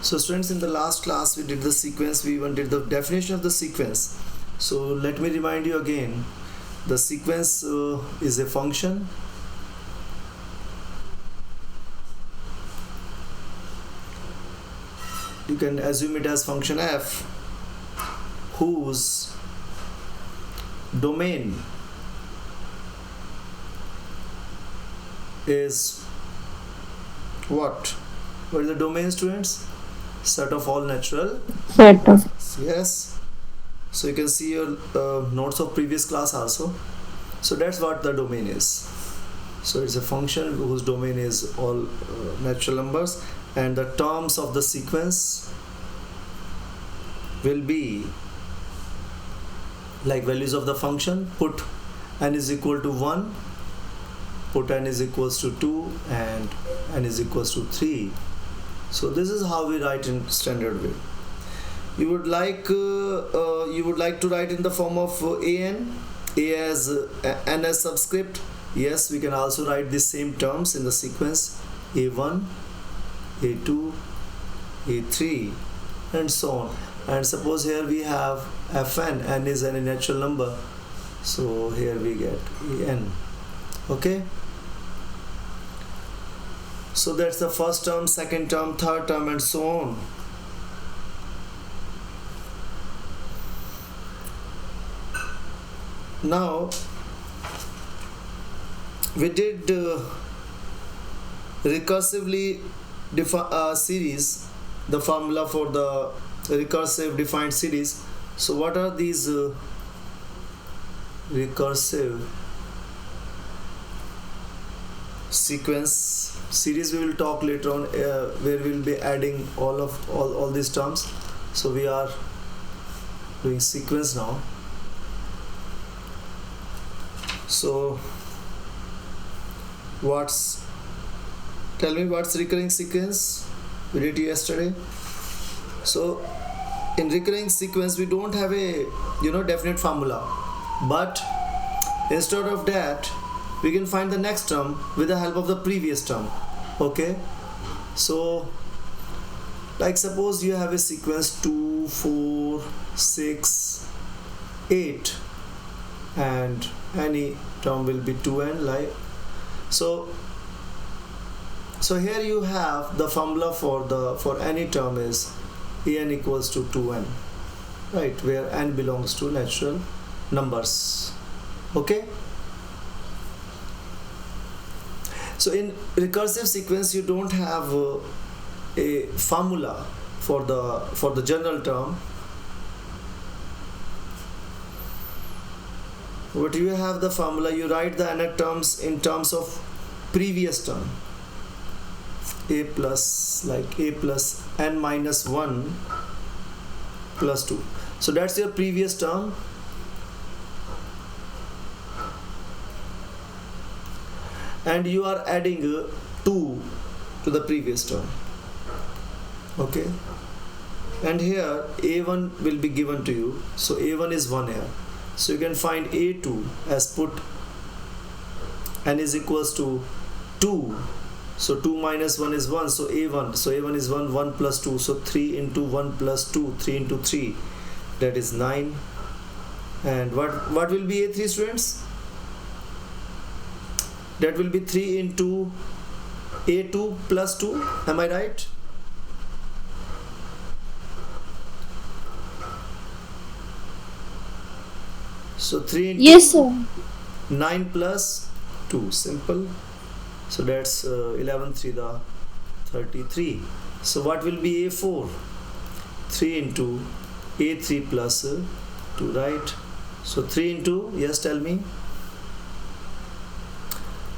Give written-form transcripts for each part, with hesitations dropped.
So students, in the last class we did the sequence, we even did the definition of the sequence. So let me remind you again. The sequence is a function you can assume it as function f whose domain is what? What is the domain, students? Set of all natural Set of. yes. So you can see your notes of previous class also. So that's what the domain is. So it's a function whose domain is all natural numbers, and the terms of the sequence will be like values of the function. Put n is equal to 1, put n is equals to 2, and n is equals to 3. So this is how we write in standard way. You would like to write in the form of a as n as subscript. Yes, we can also write the same terms in the sequence a1, a2, a3, and so on. And suppose here we have fn, n is any natural number, so here we get an. Okay, so that's the first term, second term, third term, and so on. Now we did recursively series, the formula for the recursive defined series. So what are these recursive sequence series? We will talk later on where we will be adding all these terms. So we are doing sequence now. So tell me what's recurring sequence? We did yesterday. So in recurring sequence we don't have a definite formula, but instead of that we can find the next term with the help of the previous term. Okay, so like suppose you have a sequence 2, 4, 6, 8, and any term will be 2n, like so here you have the formula for any term is an equals to 2n, right, where n belongs to natural numbers. Okay, so in recursive sequence you don't have a formula for the general term, but you have the formula. You write the nth terms in terms of previous term, a plus n minus 1 plus 2. So that's your previous term, and you are adding 2 to the previous term. Okay, and here a1 will be given to you, so a1 is 1 here. So you can find a2 as put n is equals to 2. So 2 minus 1 is 1, so a1. So a1 is 1, 1 plus 2. So 3 into 1 plus 2, 3 into 3, that is 9. And what will be a3, students? That will be 3 into a2 plus 2. Am I right? So 3 into Yes, sir. 9 plus 2, simple. So that's 11 3 the 33. So what will be a4? 3 into a3 plus 2, right? So 3 into, yes, tell me,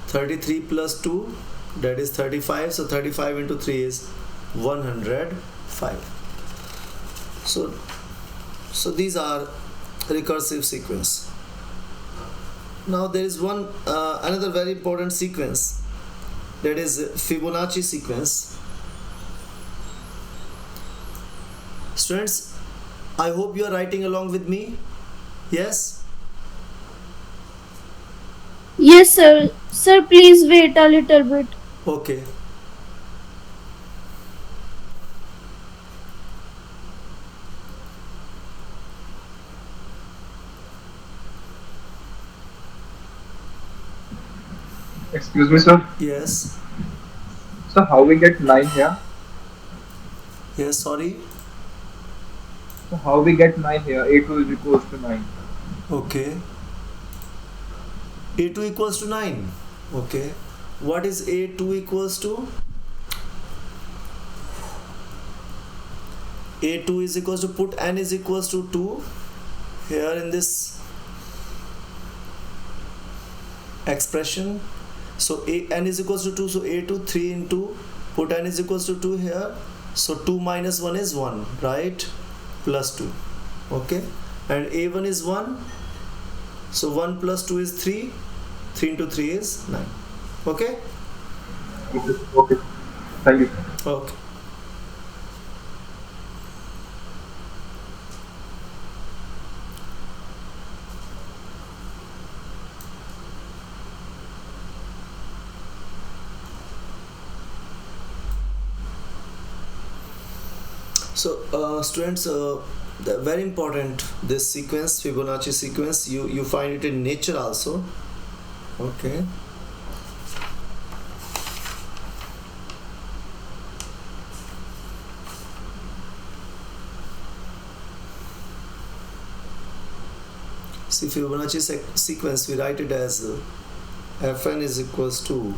33 plus 2, that is 35. So 35 into 3 is 105. So these are recursive sequence. Now there is one another very important sequence, that is Fibonacci sequence. Students, I hope you are writing along with me. Yes? Yes, sir. Sir, please wait a little bit. Okay. Excuse me, sir. Yes. So how we get 9 here? Yes, sorry. So how we get 9 here? A2 is equals to 9. Okay. A2 equals to 9. Okay. What is A2 equals to? A2 is equals to, put n is equals to 2 here in this expression. So n is equals to 2, so A2 3 into, put n is equals to 2 here, so 2 minus 1 is 1, right? Plus 2. Okay. And A1 is 1, so 1 plus 2 is 3, 3 into 3 is 9. Okay. Okay. Thank you. Okay. So students, very important, this sequence, Fibonacci sequence, you find it in nature also. Okay. See, Fibonacci sequence, we write it as fn is equals to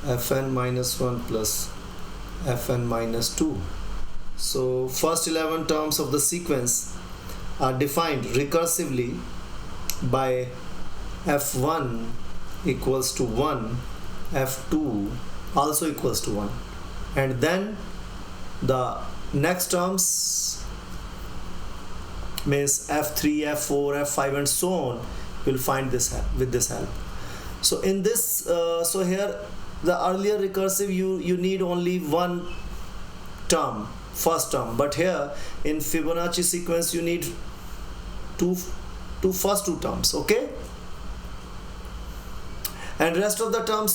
fn minus 1 plus fn minus 2. So first 11 terms of the sequence are defined recursively by f1 equals to 1, f2 also equals to 1, and then the next terms means f3, f4, f5 and so on, will find this with this help. So in this so here the earlier recursive you need only one term, first term, but here in Fibonacci sequence you need first two terms. Okay, and rest of the terms,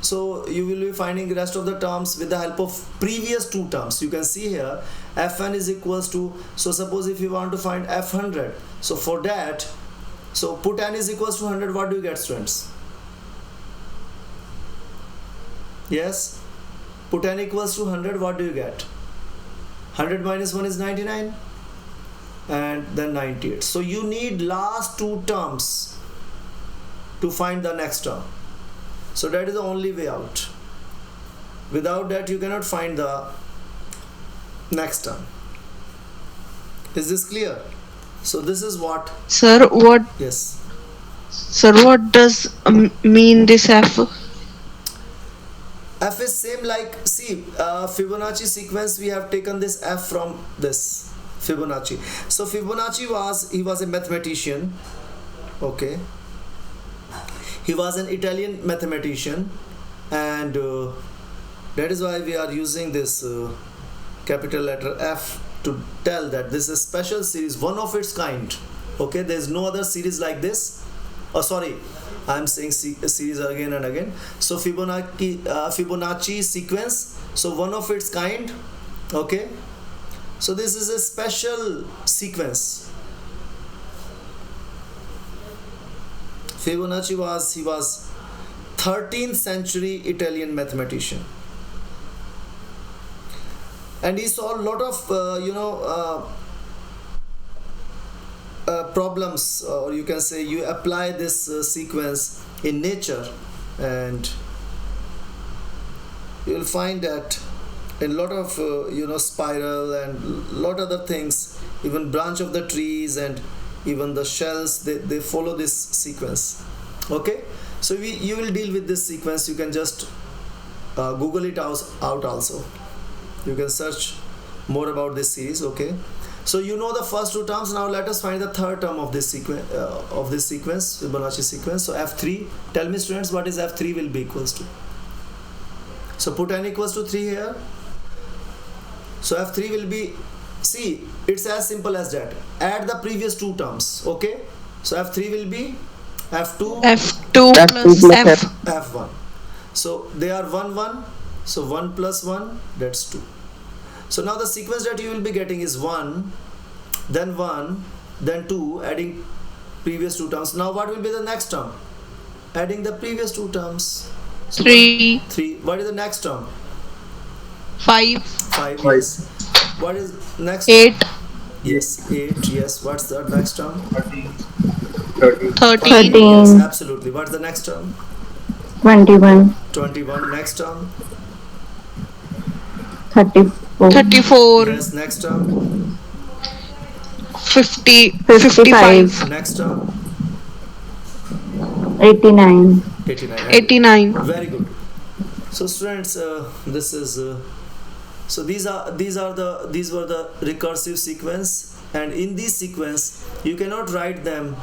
so you will be finding the rest of the terms with the help of previous two terms. You can see here fn is equals to, so suppose if you want to find f100, so for that, so put n is equals to 100, what do you get, students? Yes, put n equals to 100, what do you get? 100 minus 1 is 99 and then 98. So you need last two terms to find the next term. So that is the only way out. Without that you cannot find the next term. Is this clear? So this is what, Sir, what yes, does mean this f? f is same like, see, Fibonacci sequence, we have taken this f from this Fibonacci. So Fibonacci was a mathematician. Okay, he was an Italian mathematician, and that is why we are using this capital letter F to tell that this is a special series, one of its kind. Okay, there is no other series like this. Oh, sorry, I am saying series again and again. So Fibonacci sequence, so one of its kind. Okay, so this is a special sequence. Fibonacci was 13th century Italian mathematician, and he solved a lot of problems, or you can say you apply this sequence in nature, and you will find that in a lot of spiral and lot other things, even branch of the trees and even the shells, they follow this sequence. Okay, so you will deal with this sequence. You can just Google it out also. You can search more about this series. Okay, so you know the first two terms. Now let us find the third term of this sequence, Fibonacci sequence. So f3, tell me students, what is f3 will be equals to? So put n equals to 3 here. So f3 will be, see, it's as simple as that. Add the previous two terms. Okay, so f3 will be f2 plus f. f1. So they are 1 1, so 1 plus 1, that's 2. So now the sequence that you will be getting is 1, then 2, adding previous two terms. Now what will be the next term? Adding the previous two terms. So 3, 3. What is the next term? 5, 5. 5, Yes. What is next term? 8, Yes. 8. Yes. What's the next term? 13, 13, 13, 13. Yes. 13, Absolutely. What's the next term? 21, 21. Next term? 34, 34, Yes. Next term? 50, 55, 55, Next term? 89. 89. 89. Very good. So students, this is so these were the recursive sequence, and in this sequence you cannot write them.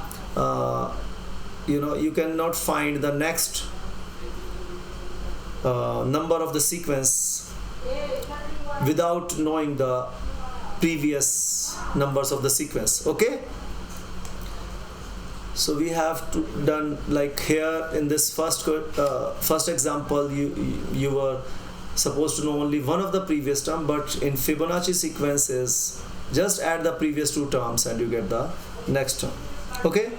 You cannot find the next number of the sequence without knowing the previous numbers of the sequence. Okay. So we have done like here in this first example, you were supposed to know only one of the previous term, but in Fibonacci sequences just add the previous two terms and you get the next term. Okay.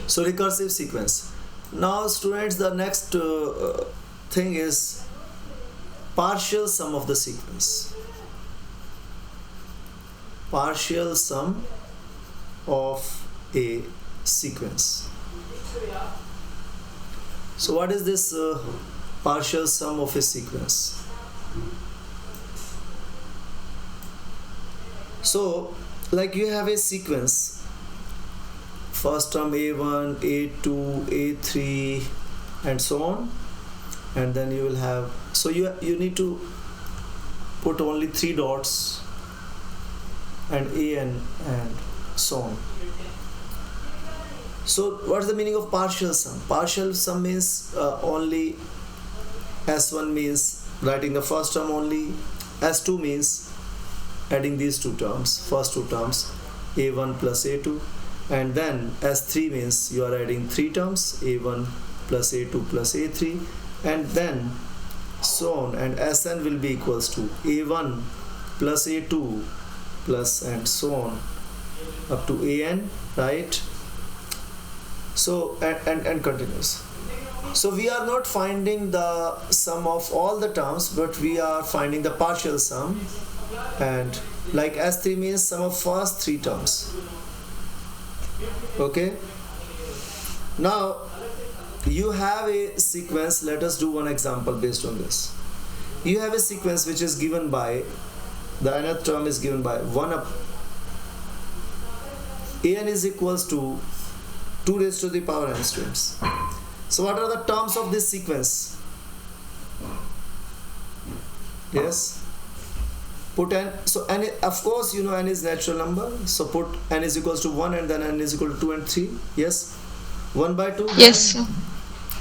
So recursive sequence. Now students, the next thing is partial sum of the sequence. Partial sum of a sequence. So what is this partial sum of a sequence? So like you have a sequence, first term A1, A2, A3 and so on, and then you will have, so you need to put only 3 dots and AN and so on. So what's the meaning of partial sum? Partial sum means only S1 means writing the first term only, S2 means adding these two terms, first two terms, A1 plus A2, and then S3 means you are adding 3 terms, A1 plus A2 plus A3, and then so on, and Sn will be equals to A1 plus A2 plus and so on up to AN, right? So and continues. So we are not finding the sum of all the terms, but we are finding the partial sum, and like S3 means sum of first 3 terms. Okay. Now you have a sequence. Let us do one example based on this. You have a sequence which is given by, the nth term is given by 1 up AN is equals to 2 raised to the power n students. So what are the terms of this sequence? Yes. Put n, so n, of course you know n is natural number, so put n is equals to 1 and then n is equal to 2 and 3. Yes. 1 by 2. Yes.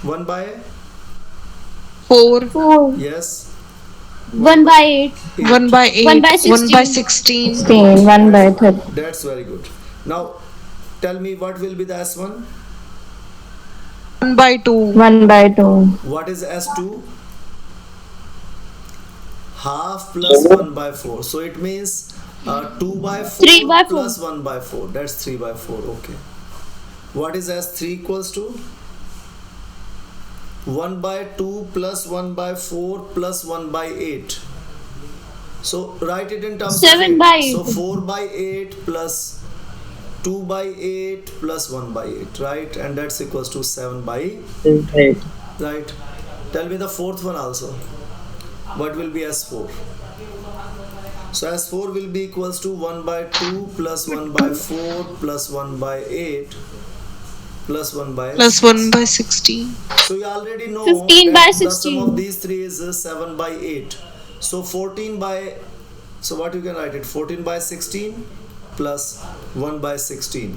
1 by 4, 4, yes. 1 by 8, 1 by 8, 1 by 1 by 16, 16, 16, 1 by 30. That's very good. Now tell me what will be the S1? 1 by 2, 1 by 2, What is S2? Half plus 1 by 4. So it means 2 by 4 3 by 4. plus 1 by 4. That's 3 by 4. Okay. What is S3 equals to? 1 by 2 plus 1 by 4 plus 1 by 8. So write it in terms 7 of 8. by 8. So 4 by 8 plus 2 by 8 plus 1 by 8, right? And that's equals to 7 by 8. right. Tell me the fourth one also. What will be S4? So S4 will be equals to 1 by 2 plus 1 by 4 plus 1 by 8 plus 1 by plus 1 by 16. So you already know 15 that by the sum 16. of these three is 7 by 8. So 14 by, so what you can write it? 14 by 16 plus 1 by 16.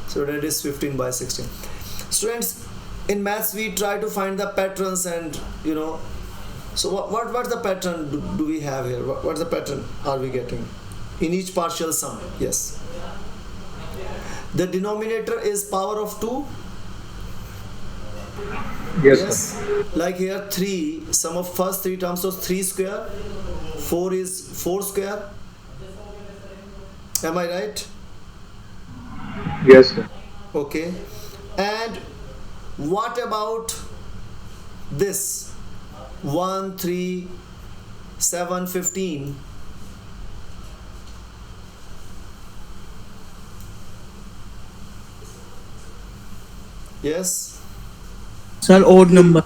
So that is 15 by 16. Students, in maths we try to find the patterns, and you know, so what's the pattern do we have here? What's the pattern are we getting in each partial sum? Yes. The denominator is power of 2. Yes, sir. Like here 3, sum of first 3 terms, so 3 square, 4 is 4 square. Am I right? Yes, sir. Okay. And what about this 1, 3, 7, 15? Yes. Sir, odd number.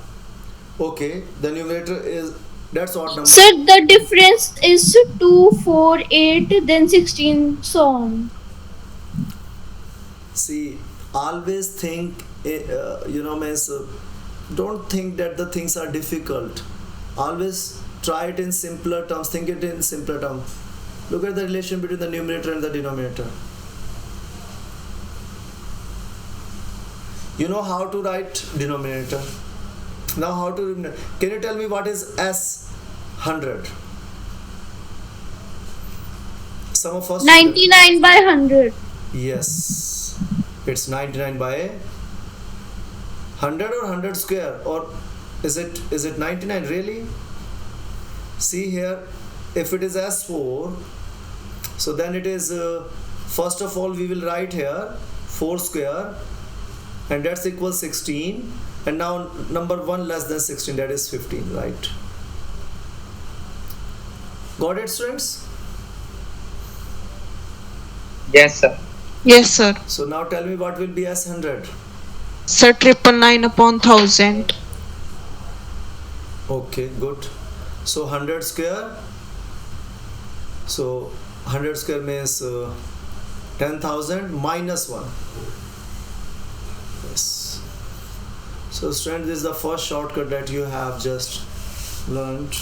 Okay, the numerator is, that's odd number. Sir, the difference is 2, 4, 8, then 16, so on. See, always think, means don't think that the things are difficult. Always try it in simpler terms. Think it in simpler terms. Look at the relation between the numerator and the denominator. You know how to write denominator. Now how to, can you tell me what is S 100? Some of us. 99 by 100. Yes, it's 99 by 100 or 100 square, or is it 99 really? See here, if it is S4, so then it is first of all we will write here 4 square, and that's equals 16, and now number 1 less than 16, that is 15, right? Got it, students? Yes, sir. Yes, sir. So now tell me what will be S100. Sir, 999 upon 1000. Okay, good. So 100 square. So 100 square means 10,000 minus 1. Yes. So student, this is the first shortcut that you have just learned.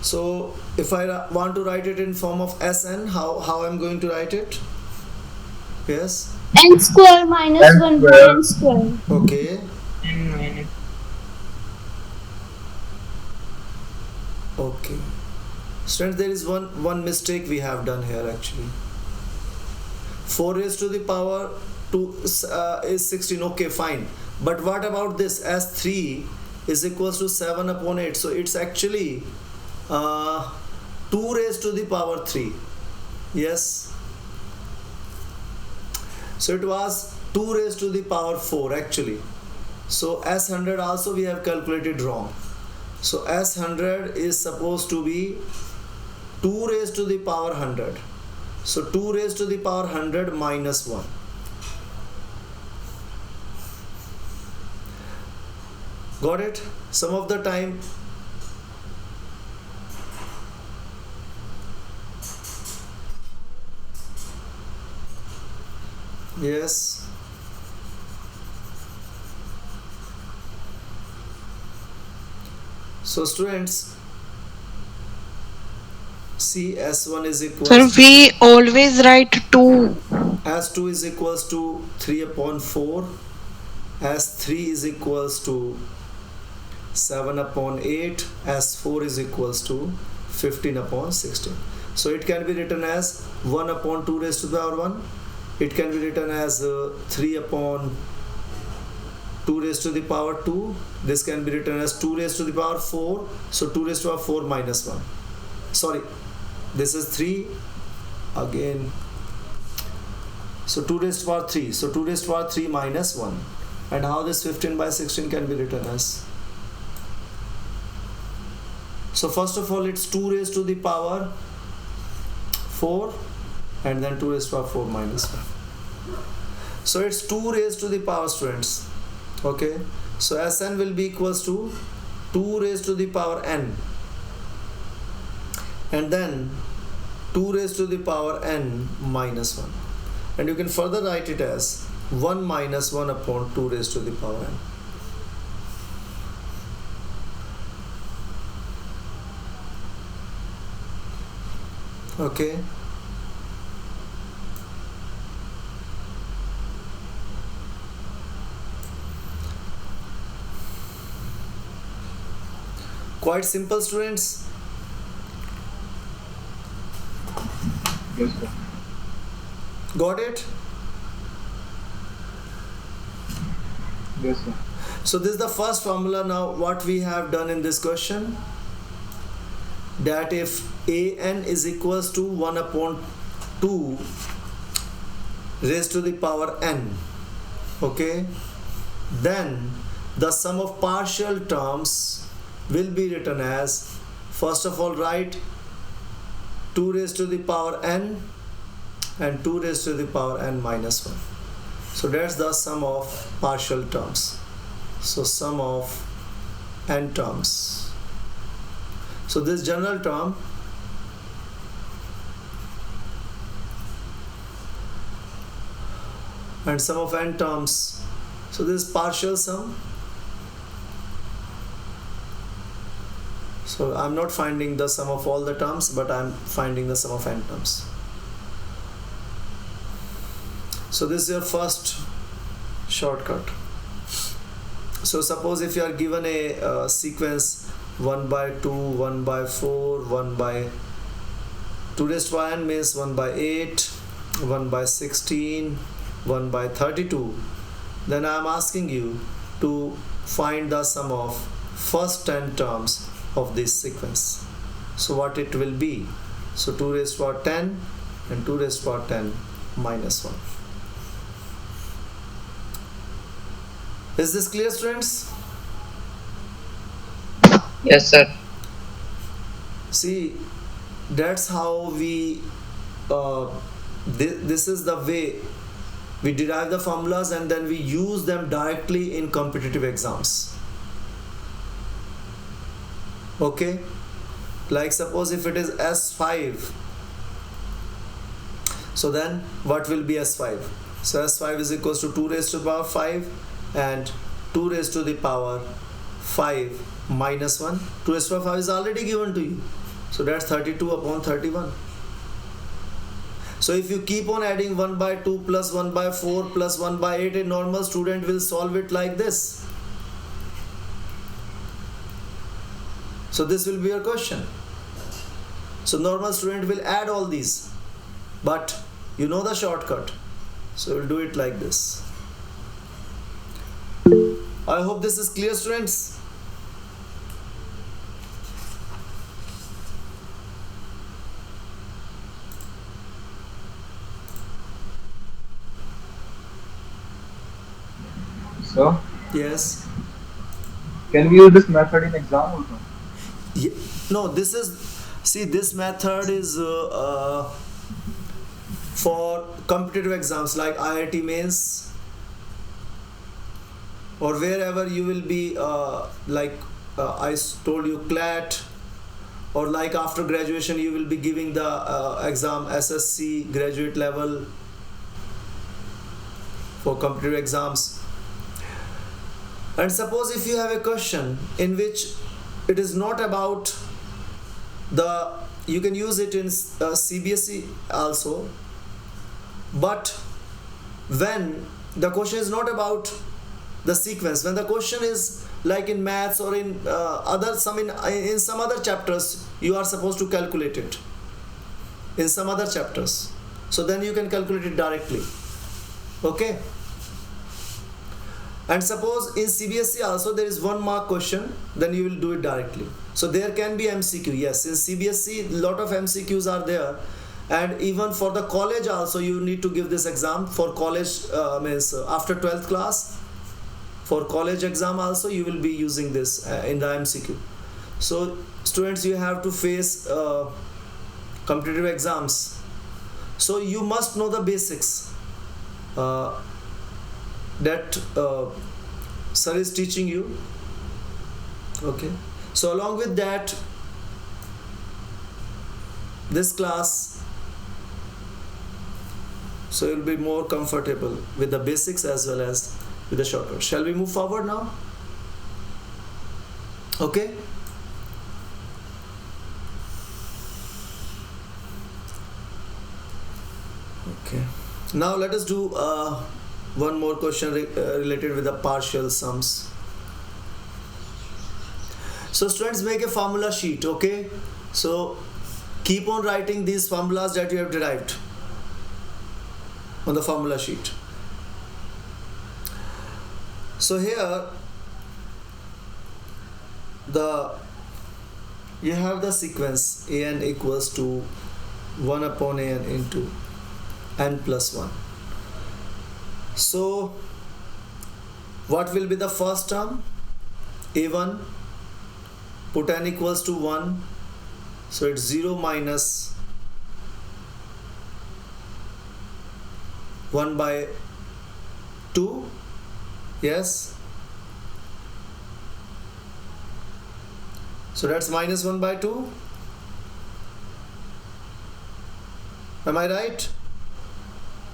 So if I want to write it in form of Sn, how I'm going to write it? Yes. N square minus N 1 by square. n square. Okay. Okay. Students, there is one mistake we have done here actually. 4 raised to the power 2 is 16. Okay, fine. But what about this? S3 is equals to 7 upon 8. So it's actually 2 raised to the power 3. Yes. So it was 2 raised to the power 4 actually. So S100 also we have calculated wrong. So S100 is supposed to be 2 raised to the power 100. So 2 raised to the power 100 minus 1. Got it? Some of the time yes. So students, see S1 is equals Sir, we always write 2. S2 is equals to 3 upon 4. S3 is equals to 7 upon 8. S4 is equals to 15 upon 16. So it can be written as 1 upon 2 raised to the power 1. It can be written as 3 upon 2 raised to the power 2. This can be written as 2 raised to the power 4. So 2 raised to the power 4 minus 1. Sorry, this is 3 again. So 2 raised to the power 3. So 2 raised to the power 3 minus 1. And how this 15 by 16 can be written as? So first of all, it's 2 raised to the power 4, and then 2 raised to the power 4 minus 1. So it's 2 raised to the power, students. Okay. So Sn will be equals to 2 raised to the power n, and then 2 raised to the power n minus 1. And you can further write it as 1 minus 1 upon 2 raised to the power n. Okay. Quite simple, students. Yes, sir. Got it? Yes, sir. So this is the first formula. Now what we have done in this question, that if an is equals to 1 upon 2 raised to the power n. Okay, then the sum of partial terms will be written as, first of all, write 2 raised to the power n and 2 raised to the power n minus 1. So that's the sum of partial terms. So sum of n terms. So this general term and sum of n terms. So this is partial sum. So I'm not finding the sum of all the terms, but I'm finding the sum of n terms. So this is your first shortcut. So suppose if you are given a sequence 1 by 2, 1 by 4, 1 by 2 raised to n means 1 by 8, 1 by 16, 1 by 32, then I am asking you to find the sum of first 10 terms of this sequence. So what it will be? So 2 raised to power 10 and 2 raised to power 10 minus 1. Is this clear, students? Yes, sir. See, that's how we this is the way we derive the formulas, and then we use them directly in competitive exams. Okay, like suppose if it is S5, so then what will be S5? So S5 is equals to 2 raised to the power 5 and 2 raised to the power 5 minus 1. 2 raised to the power 5 is already given to you, so that's 32 upon 31. So if you keep on adding 1 by 2 plus 1 by 4 plus 1 by 8, a normal student will solve it like this. So this will be your question. So normal student will add all these, but you know the shortcut, so we'll do it like this. I hope this is clear, students. So, Yes. can we use this method in exam also? No, this is, see, this method is for competitive exams like IIT mains, or wherever you will be I told you CLAT, or like after graduation you will be giving the exam SSC graduate level for competitive exams. And suppose if you have a question in which it is not about the, you can use it in CBSE also, but when the question is not about the sequence, when the question is like in maths or in in some other chapters, you are supposed to calculate it in some other chapters, so then you can calculate it directly. Okay. And suppose in CBSE also there is 1 mark question, then you will do it directly. So there can be MCQ. Yes, in CBSE lot of MCQs are there, and even for the college also you need to give this exam. For college means after 12th class, for college exam also you will be using this in the MCQ. So students, you have to face competitive exams, so you must know the basics that sir is teaching you. Okay, so along with that, this class, so you'll be more comfortable with the basics as well as with the shortcut. Shall we move forward now? Okay. Okay, now let us do one more question related with the partial sums. So students, make a formula sheet. Okay, so keep on writing these formulas that you have derived on the formula sheet. So here you have the sequence an equals to 1 upon an into n plus 1. So what will be the first term? A1, put n equals to 1, so it's 0 minus 1 by 2. Yes, so that's minus 1 by 2. Am I right?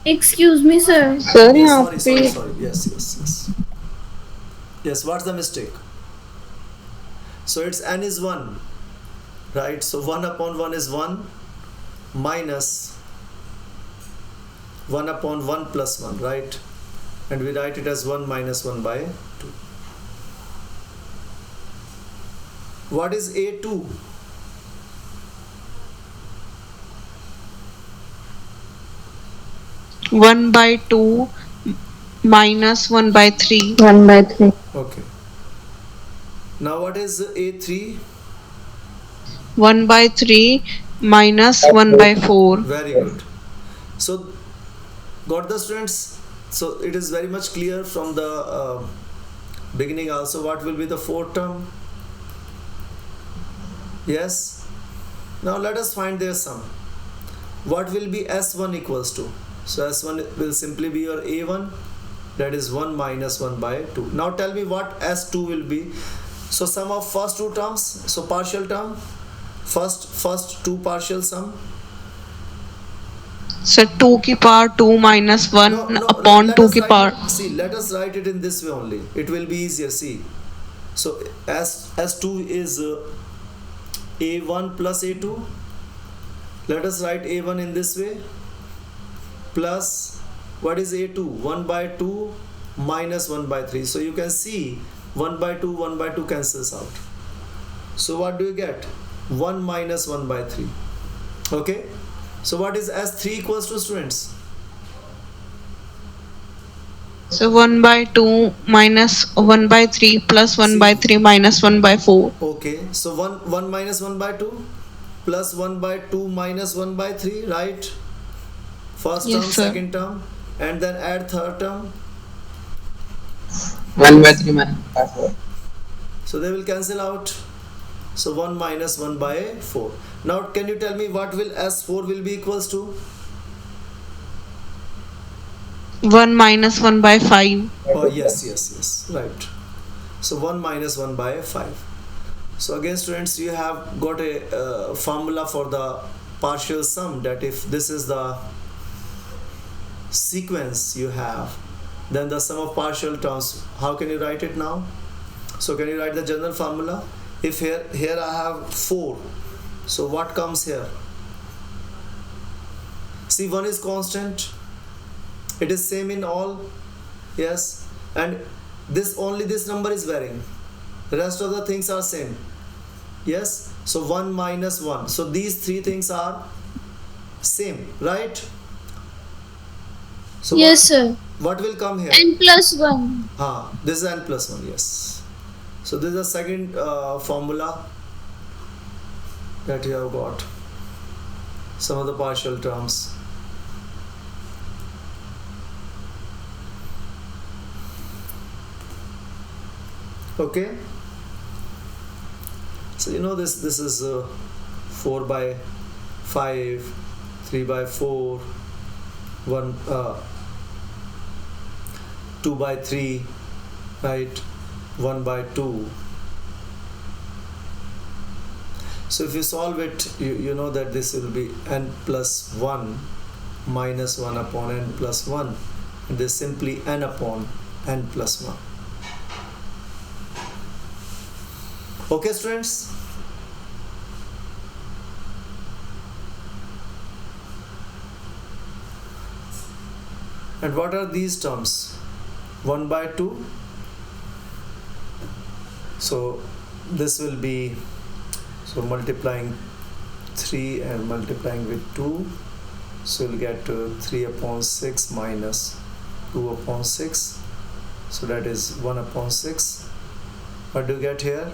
Excuse me, sir. sir Yes, यहाँ sorry. पे Yes, what's the mistake? So it's n is 1, right? So 1 upon 1 is 1 minus 1 upon 1 plus 1, right? And we write it as 1 minus 1 by 2. What is A2? one by two minus 1 by 3. 1 by 3. Okay. Now what is A3? 1 by 3 minus 1 by 4. Very good. So got the students? So it is very much clear from the beginning also what will be the fourth term. Yes. Now let us find their sum. What will be S1 equals to? So S1 will simply be your A1, that is 1 minus 1 by 2. Now tell me what S2 will be. So sum of first two terms, so partial term, first two partial sum. So 2 की power 2 minus 1 upon let 2 us की write power. it, see, let us write it in this way only. It will be easier. See, so S2 is A1 plus A2. Let us write A1 in this way, plus what is A2? 1 by 2 minus 1 by 3. So you can see 1 by 2 cancels out. So what do you get? 1 minus 1 by 3. Okay. So what is S3 equals to, students? So 1 by 2 minus 1 by 3 plus 1 by 3 minus 1 by 4. Okay. So 1 minus 1 by 2 plus 1 by 2 minus 1 by 3, right? First Yes, term, sir. second term, and then add third term. 1 by 3 minus 4. So they will cancel out. So 1 minus 1 by 4. Now can you tell me what will S4 will be equals to? 1 minus 1 by 5. Oh yes, right. So 1 minus 1 by 5. So again, students, you have got a formula for the partial sum, that if this is the sequence you have, then the sum of partial terms, how can you write it now? So can you write the general formula? If here I have 4, so what comes here? See, 1 is constant, it is same in all. Yes, and this number is varying, the rest of the things are same. Yes, so 1 minus 1, so these three things are same, right? So Yes, sir. what will come here? N plus 1. This is n plus 1. Yes, so this is the second formula that you have got, some of the partial terms. Okay, so you know this is 4 by 5, 3 by 4, 1 2 by 3, right? 1 by 2. So if you solve it, you know that this will be n plus 1 minus 1 upon n plus 1, and this simply n upon n plus 1. Okay, students? And what are these terms? 1 by 2. So this will be, so multiplying 3 and multiplying with 2, so we'll get 3 upon 6 minus 2 upon 6, so that is 1 upon 6. What do you get here?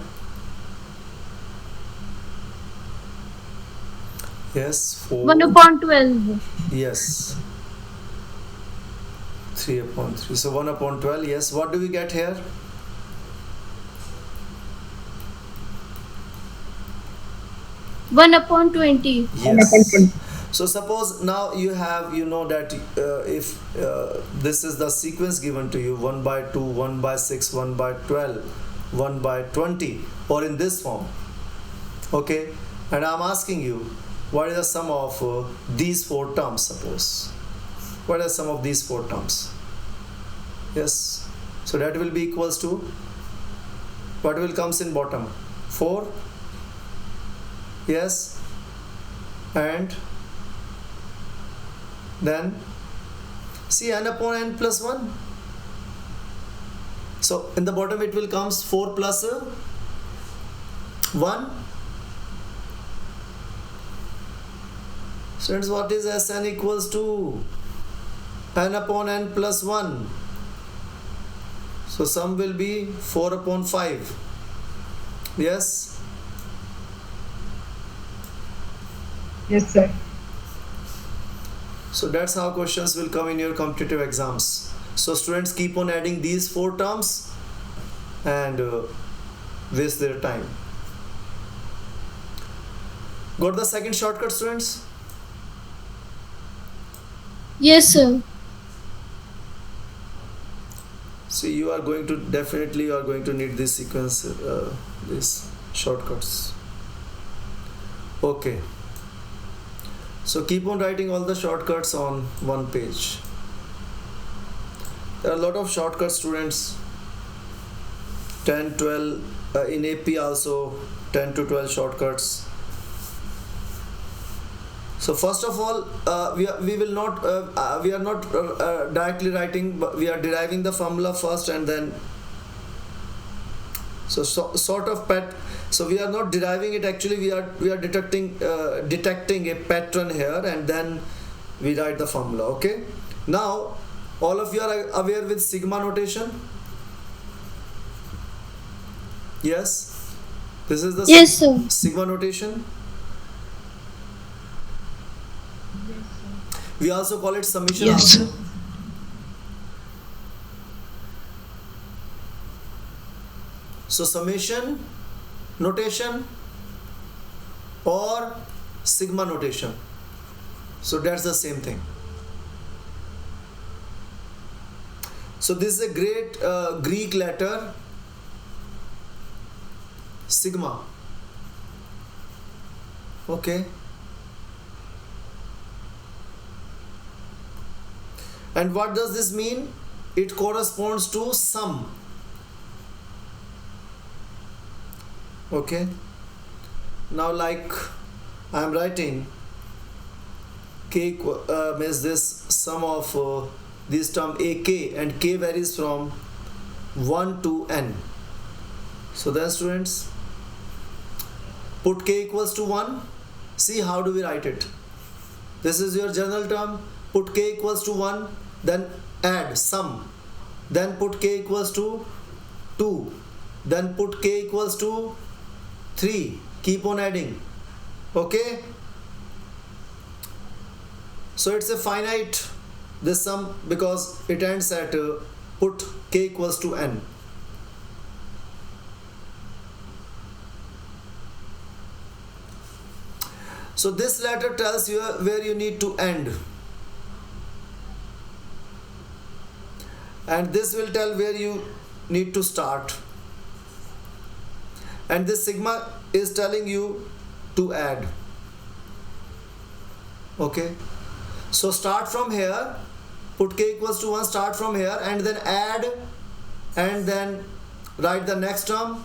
Yes, 4. 1 upon 12. Yes, 3 upon 3. So 1 upon 12. Yes. What do we get here? One upon 20. Yes. So suppose now you have, you know that if this is the sequence given to you, 1 by 2, 1 by 6, 1 by 12, 1 by 20, or in this form. Okay. And I'm asking you, what is the sum of these 4 terms, suppose? What are the sum of these 4 terms? Yes. So that will be equals to, what will comes in bottom? 4. Yes. And then see n upon n plus 1. So in the bottom it will comes 4 plus 1. Students, what is Sn equals to? N upon n plus 1. So sum will be 4 upon 5. Yes. Yes, sir. So that's how questions will come in your competitive exams. So students keep on adding these 4 terms and waste their time. Got the second shortcut, students? Yes, sir. See, you are going to definitely need this sequence, these shortcuts. Okay. So keep on writing all the shortcuts on one page. There are a lot of shortcuts, students. 10, 12, in AP also 10 to 12 shortcuts. So first of all, we are not directly writing, but we are deriving the formula first and then. So sort of So we are not deriving it. Actually, we are detecting a pattern here, and then we write the formula. Okay. Now, all of you are aware with sigma notation. Yes. This is the Yes, sir. sigma notation. We also call it summation. Yes. Also. So summation notation or sigma notation. So that's the same thing. So this is a great Greek letter sigma. Okay. And what does this mean? It corresponds to sum. Okay. Now, like I am writing, k means this sum of this term ak, and k varies from 1 to n. So then, students, put k equals to 1. See, how do we write it? This is your general term. Put k equals to 1, then add sum, then put k equals to 2, then put k equals to 3. Keep on adding. Okay. So it's a finite, this sum, because it ends at put k equals to n. So this letter tells you where you need to end, and this will tell where you need to start, and this sigma is telling you to add. Okay. So start from here, put k equals to 1, start from here, and then add, and then write the next term,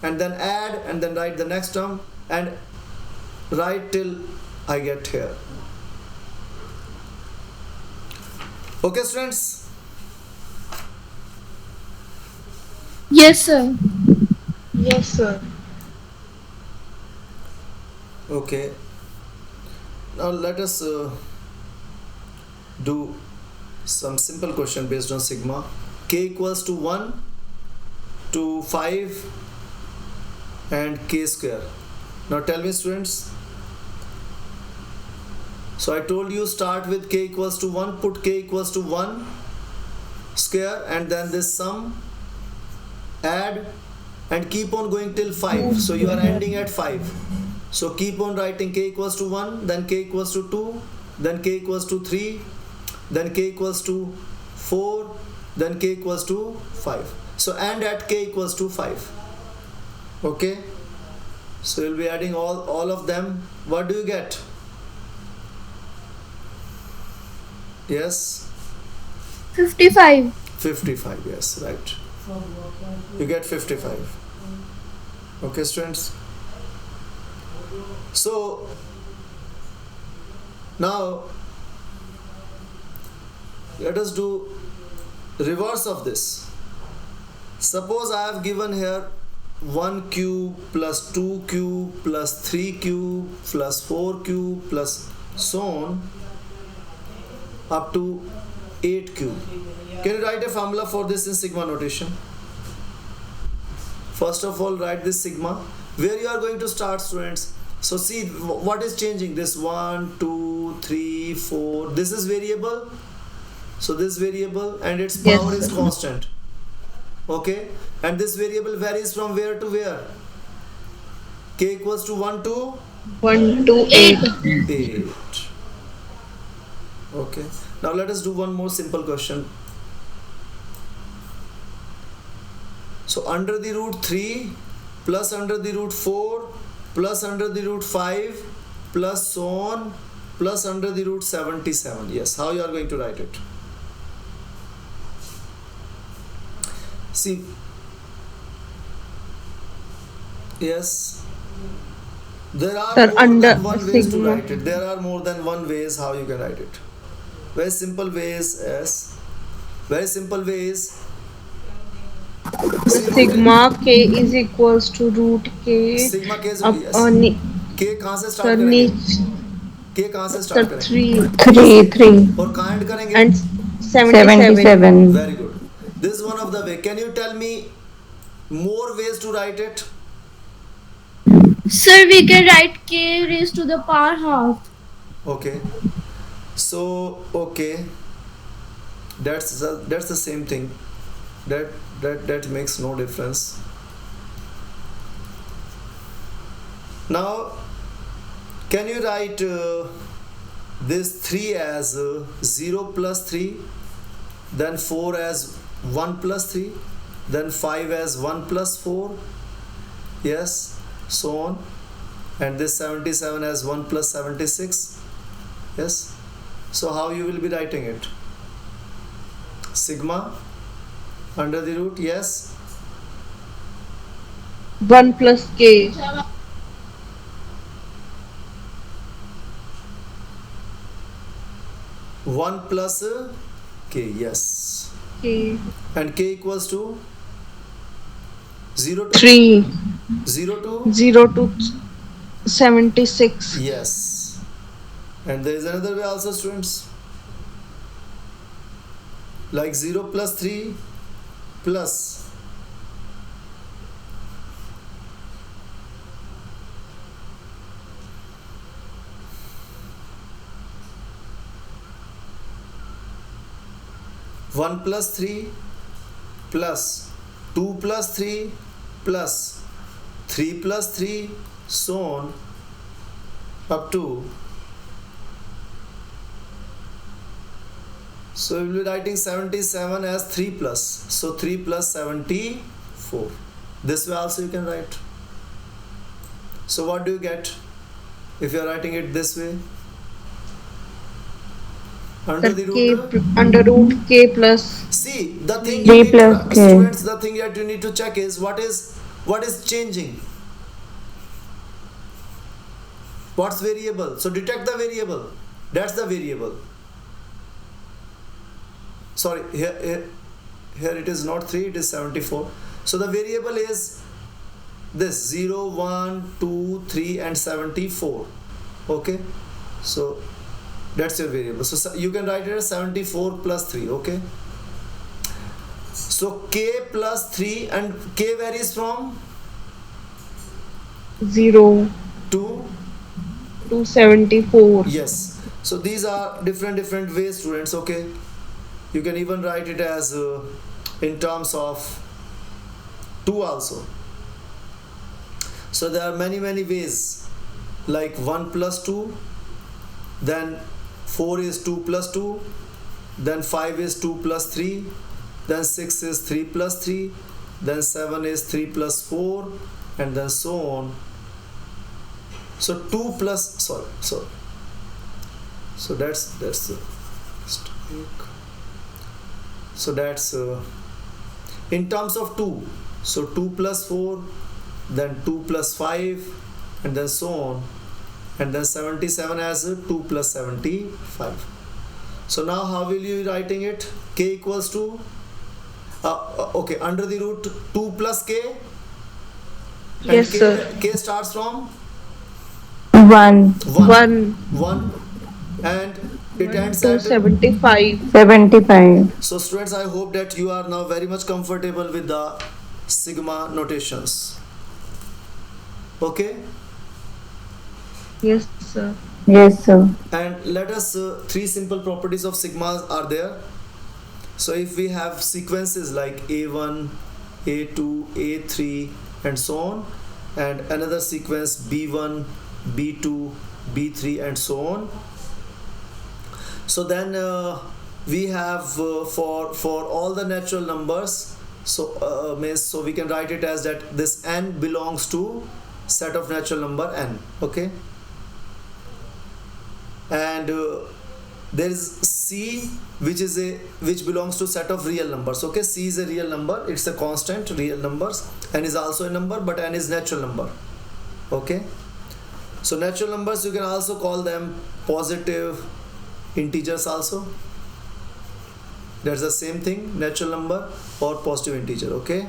and then add, and then write the next term, and write till I get here. Okay, students? Yes, sir. Yes, sir. Okay. Now let us do some simple question based on sigma. K equals to 1 to 5 and k square. Now tell me, students. So I told you start with k equals to 1, put k equals to 1, square, and then this sum, add, and keep on going till 5. So you are ending at 5. So keep on writing k equals to 1, then k equals to 2, then k equals to 3, then k equals to 4, then k equals to 5. So end at k equals to 5. Okay, so you'll be adding all of them. What do you get? Yes, 55. 55. Yes, right, you get 55. Okay, students, so now let us do reverse of this. Suppose I have given here 1 cube plus 2 cube plus 3 cube plus 4 cube plus so on up to 8 cube. Can you write a formula for this in sigma notation? First of all, write this sigma. Where you are going to start, students? So see what is changing. This 1, 2, 3, 4. This is variable. So this variable and its power is constant. Okay, and this variable varies from where to where? K equals to 1 to 1 to 8. 8. Okay, now let us do one more simple question. So under the root 3 plus under the root 4 plus under the root 5 plus so on plus under the root 77. Yes, how you are going to write it? See, yes, there are Sir, more under than one ways to sigma. write it. There are more than one ways how you can write it. Very simple ways. Yes, very simple ways. Sigma k is equals to root k sigma के upon के कहाँ से sir start करेंगे? नीचे के कहाँ से sir start करेंगे? 3 और कहाँ एंड करेंगे? and 77. 77 Very good. This is one of the way. Can you tell me more ways to write it? Sir, we can write k raised to the power half. Okay. So okay, that's the same thing. That makes no difference. Now, can you write this 3 as 0 plus 3, then 4 as 1 plus 3, then 5 as 1 plus 4, yes, so on, and this 77 as 1 plus 76, yes. So how you will be writing it? Sigma under the root, yes, 1 plus k. 1 plus k, yes, K. and k equals to 0 to 3. 0 to 0 to 76. yes, and there is another way also, students, like 0 plus 3 plus 1 plus 3 plus 2 plus 3 plus 3 plus 3 so on up to, so we will be writing 77 as 3 plus, so 3 plus 74. This way also you can write. So what do you get if you are writing it this way? Under Sir, the k root, under root k plus see the thing K you need plus to, K. students, the thing that you need to check is what is changing, what's variable. So detect the variable, that's the variable. Sorry, here it is not 3, it is 74. So the variable is this 0, 1, 2, 3 and 74. Okay, so that's your variable. So you can write it as 74 plus 3. Okay, so k plus 3, and k varies from 0 2. to 74. Yes, so these are different ways, students. Okay, You can even write it as in terms of 2 also. So there are many ways, like 1 plus 2, then 4 is 2 plus 2, then 5 is 2 plus 3, then 6 is 3 plus 3, then 7 is 3 plus 4, and then so on. So 2 plus, sorry. So that's so that's in terms of 2. So 2 plus 4, then 2 plus 5, and then so on, and then 77 as 2 plus 75. So now how will you be writing it? K equals to okay, under the root 2 plus k, and Yes, sir. K starts from 1. 1, and it ends at 75. 75. So students, I hope that you are now very much comfortable with the sigma notations. Okay, Yes, sir. Yes, sir. and let us 3 simple properties of sigmas are there. So if we have sequences like A1, A2, A3, and so on, and another sequence B1, B2, B3, and so on, so then we have for all the natural numbers, so so we can write it as that this n belongs to set of natural number n. Okay, and there is C, which belongs to set of real numbers. Okay, C is a real number, it's a constant real numbers. N is also a number, but n is natural number. Okay, so natural numbers, you can also call them positive integers also. That's the same thing, natural number or positive integer. Okay,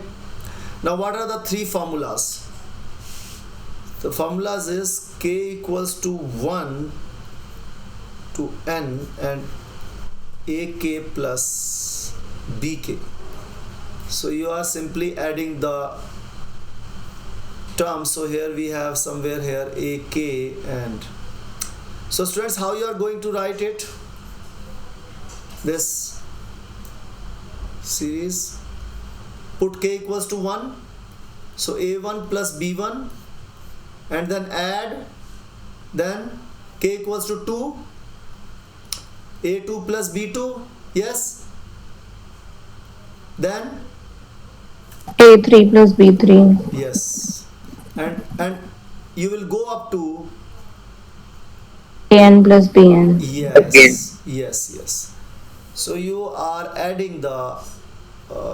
now what are the 3 formulas? The formulas is k equals to 1 to n and ak plus bk. So you are simply adding the terms. So here we have somewhere here ak, and so students, how you are going to write it, this series, put k equals to 1, so a1 plus b1, and then add, then k equals to 2, a2 plus b2, yes, then A3 plus B3. yes, and you will go up to AN plus BN. yes. So you are adding the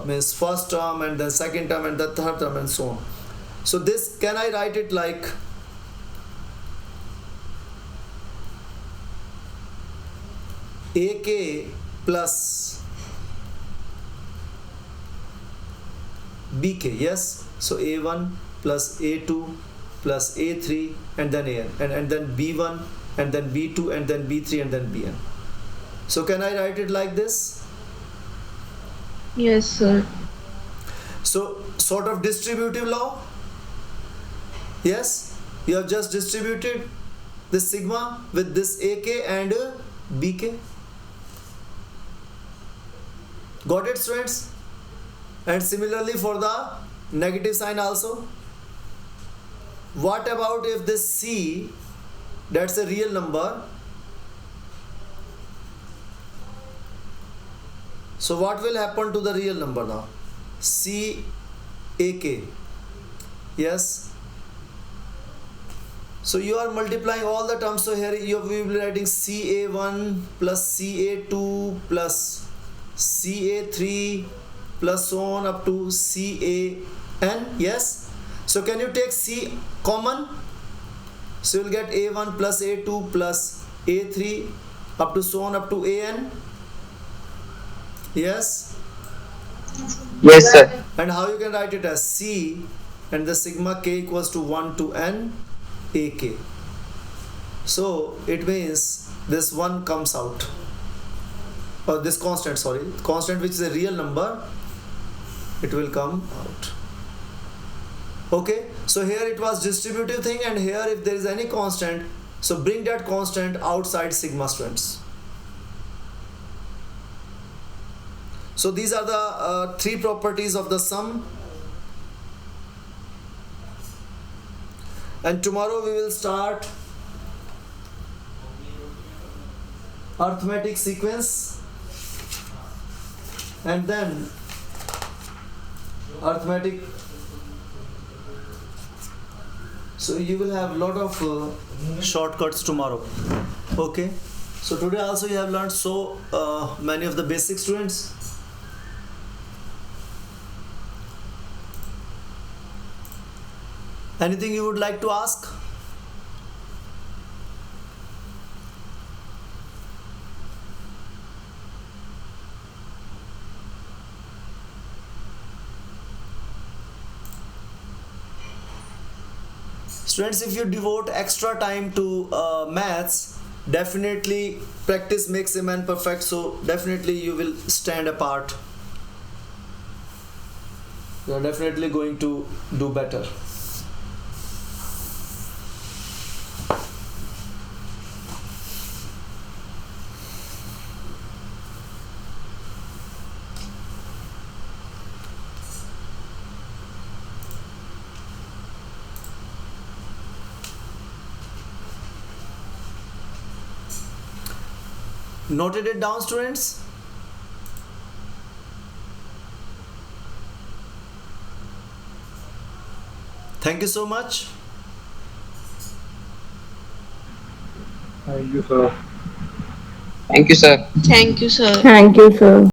means first term and then second term and the third term and so on. So this, can I write it like AK plus BK? Yes. So A1 plus A2 plus A3 and then AN, and then B1 and then B2 and then B3 and then BN. So can I write it like this? Yes, sir. So sort of distributive law. Yes, you have just distributed this sigma with this AK and BK. Got it, students? And similarly for the negative sign also. What about if this C, that's a real number? So what will happen to the real number now? C AK. Yes. So you are multiplying all the terms. So here you will be writing CA1 plus CA2 plus CA3 plus so on up to CAN. Yes. So can you take C common? So you will get A1 plus A2 plus A3 up to so on up to AN. Yes. Yes, sir. And how you can write it as C and the sigma k equals to 1 to n AK. So it means this one comes out, or this constant, sorry, constant which is a real number, it will come out. Okay, so here it was distributive thing, and here if there is any constant, so bring that constant outside sigma, students. So these are the three properties of the sum. And tomorrow we will start arithmetic sequence, and then arithmetic. So you will have lot of shortcuts tomorrow. Okay, so today also you have learned so many of the basic, students. Anything you would like to ask? Students, if you devote extra time to maths, definitely practice makes a man perfect. So definitely you will stand apart. You are definitely going to do better. Noted it down, students? Thank you so much. Thank you, sir. Thank you, sir. Thank you, sir. Thank you, sir.